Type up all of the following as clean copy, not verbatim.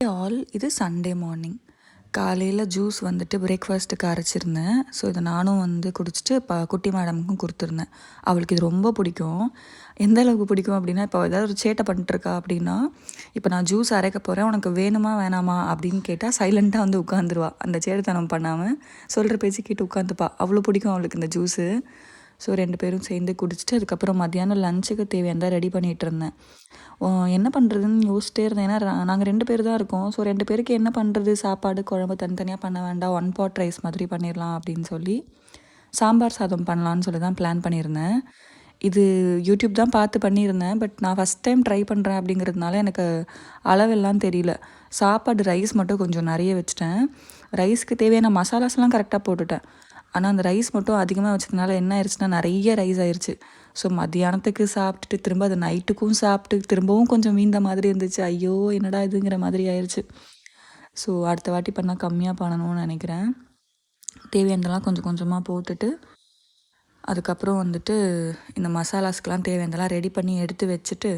All இது Sunday morning காலையில் juice வந்துட்டு பிரேக்ஃபாஸ்ட்டுக்கு அரைச்சிருந்தேன். ஸோ இதை நானும் வந்து குடிச்சிட்டு குட்டி மேடமுக்கும் கொடுத்துருந்தேன். அவளுக்கு இது ரொம்ப பிடிக்கும். எந்த அளவுக்கு பிடிக்கும் அப்படின்னா, இப்போ ஏதாவது ஒரு சேட்டை பண்ணிட்டுருக்கா அப்படின்னா, இப்போ நான் ஜூஸ் அரைக்க போகிறேன், உனக்கு வேணுமா வேணாமா அப்படின்னு கேட்டால் சைலண்ட்டாக வந்து உட்காந்துருவா. அந்த சேட்டைத்தனம் பண்ணாமல் சொல்கிற பேச்சு கேட்டு உட்காந்துப்பா. அவ்வளோ பிடிக்கும் அவளுக்கு இந்த ஜூஸு. ஸோ 2 பேரும் சேர்ந்து குடிச்சிட்டு அதுக்கப்புறம் மத்தியானம் லஞ்சுக்கு தேவையானதாக ரெடி பண்ணிகிட்டு இருந்தேன். என்ன பண்ணுறதுன்னு யோசிச்சிட்டே இருந்தேன். ஏன்னா நாங்கள் 2 பேர் தான் இருக்கோம். ஸோ 2 பேருக்கு என்ன பண்ணுறது, சாப்பாடு குழம்பு தனித்தனியாக பண்ண வேண்டாம், 1 பாட் ரைஸ் மாதிரி பண்ணிடலாம் அப்படின்னு சொல்லி சாம்பார் சாதம் பண்ணலான்னு சொல்லி தான் பிளான் பண்ணியிருந்தேன். இது யூடியூப் தான் பார்த்து பண்ணியிருந்தேன். பட் நான் ஃபஸ்ட் டைம் ட்ரை பண்ணுறேன் அப்படிங்கிறதுனால எனக்கு அளவெல்லாம் தெரியல. சாப்பாடு ரைஸ் மட்டும் கொஞ்சம் நிறைய வச்சுட்டேன். ரைஸ்க்கு தேவையான மசாலாஸ்லாம் கரெக்டாக போட்டுட்டேன். ஆனால் அந்த ரைஸ் மட்டும் அதிகமாக வச்சதுனால என்ன ஆயிடுச்சுன்னா நிறைய ரைஸ் ஆயிடுச்சு. ஸோ மத்தியானத்துக்கு சாப்பிட்டுட்டு திரும்ப அது நைட்டுக்கும் சாப்பிட்டு திரும்பவும் கொஞ்சம் மீந்த மாதிரி இருந்துச்சு. ஐயோ என்னடா இதுங்கிற மாதிரி ஆயிடுச்சு. ஸோ அடுத்த வாட்டி பண்ணால் கம்மியாக பண்ணணும்னு நினைக்கிறேன். தேவையானதெல்லாம் கொஞ்சம் கொஞ்சமாக போட்டுட்டு அதுக்கப்புறம் வந்துட்டு இந்த மசாலாஸ்க்கெலாம் தேவையானதெல்லாம் ரெடி பண்ணி எடுத்து வச்சுட்டு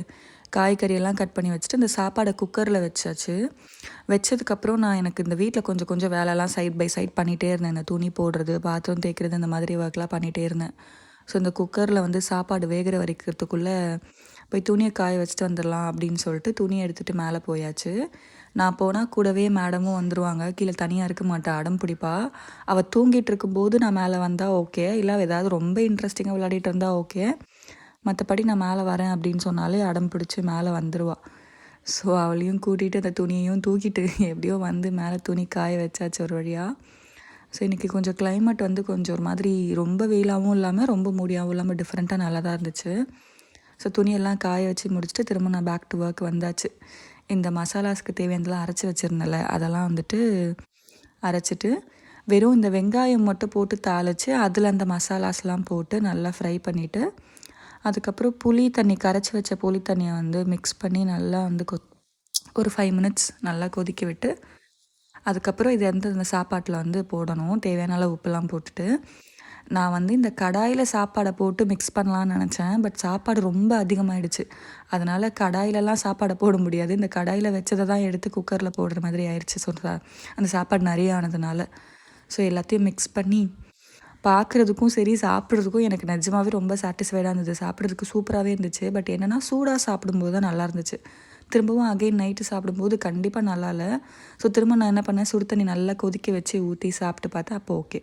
காய்கறியெல்லாம் கட் பண்ணி வச்சுட்டு இந்த சாப்பாடை குக்கரில் வச்சாச்சு. வச்சதுக்கப்புறம் நான் எனக்கு இந்த வீட்டில் கொஞ்சம் கொஞ்சம் வேலைலாம் சைட் பை சைட் பண்ணிகிட்டே இருந்தேன். இந்த துணி போடுறது, பாத்திரம் தேய்க்கிறது, இந்த மாதிரி ஒர்க்லாம் பண்ணிகிட்டே இருந்தேன். ஸோ இந்த குக்கரில் வந்து சாப்பாடு வேகிற வரைக்கிறதுக்குள்ளே போய் துணியை காய வச்சுட்டு வந்துடலாம் அப்படின்னு சொல்லிட்டு துணியை எடுத்துகிட்டு மேலே போயாச்சு. நான் போனால் கூடவே மேடமும் வந்துடுவாங்க. கீழே தனியாக இருக்க மாட்டேன், அடம் பிடிப்பா. அவள் தூங்கிட்டு இருக்கும்போது நான் மேலே வந்தால் ஓகே, இல்லை ஏதாவது ரொம்ப இன்ட்ரெஸ்டிங்காக விளையாடிட்டு இருந்தால் ஓகே. மற்றபடி நான் மேலே வரேன் அப்படின்னு சொன்னாலே அடம் பிடிச்சி மேலே வந்துடுவா. ஸோ அவளையும் கூட்டிகிட்டு அந்த துணியையும் தூக்கிட்டு எப்படியோ வந்து மேலே துணி காய வச்சாச்சு ஒரு வழியாக. ஸோ இன்றைக்கி கொஞ்சம் கிளைமேட் வந்து கொஞ்சம் ஒரு மாதிரி ரொம்ப வெயிலாகவும் இல்லாமல் ரொம்ப மூடியாகவும் இல்லாமல் டிஃப்ரெண்ட்டாக நல்லா தான் இருந்துச்சு. ஸோ துணியெல்லாம் காய வச்சு முடிச்சுட்டு திரும்ப நான் பேக் டு ஒர்க் வந்தாச்சு. இந்த மசாலாஸ்க்கு தேவையானதெல்லாம் அரைச்சி வச்சுருந்தேன்ல, அதெல்லாம் வந்துட்டு அரைச்சிட்டு வெறும் இந்த வெங்காயம் மட்டும் போட்டு தாளித்து அதில் அந்த மசாலாஸ்லாம் போட்டு நல்லா ஃப்ரை பண்ணிவிட்டு அதுக்கப்புறம் புளி தண்ணி கரைச்சி வச்ச புளி தண்ணியை வந்து மிக்ஸ் பண்ணி நல்லா வந்து ஒரு 5 மினிட்ஸ் நல்லா கொதிக்க விட்டு அதுக்கப்புறம் இது இந்த சாப்பாட்டில் வந்து போடணும். தேவையான அளவு உப்புலாம் போட்டுட்டு நான் வந்து இந்த கடாயில் சாப்பாடை போட்டு மிக்ஸ் பண்ணலான்னு நினச்சேன். பட் சாப்பாடு ரொம்ப அதிகமாகிடுச்சு. அதனால் கடாயிலலாம் சாப்பாடை போட முடியாது. இந்த கடாயில் வச்சதை தான் எடுத்து குக்கரில் போடுற மாதிரி ஆயிடுச்சு. அந்த சாப்பாடு நிறைய ஆனதுனால ஸோ எல்லாத்தையும் மிக்ஸ் பண்ணி பார்க்குறதுக்கும் சரி சாப்பிட்றதுக்கும் எனக்கு நிஜமாகவே ரொம்ப சாட்டிஸ்ஃபைடாக இருந்தது. சாப்பிட்றதுக்கு சூப்பராகவே இருந்துச்சு. பட் என்னென்னா சூடாக சாப்பிடும்போது தான் நல்லா இருந்துச்சு. திரும்பவும் அகைன் நைட்டு சாப்பிடும்போது கண்டிப்பாக நல்லா இல்லை. ஸோ திரும்ப நான் என்ன பண்ணேன், சுடு தண்ணி நல்லா கொதிக்க வச்சு ஊற்றி சாப்பிட்டு பார்த்தேன். அப்போ ஓகே.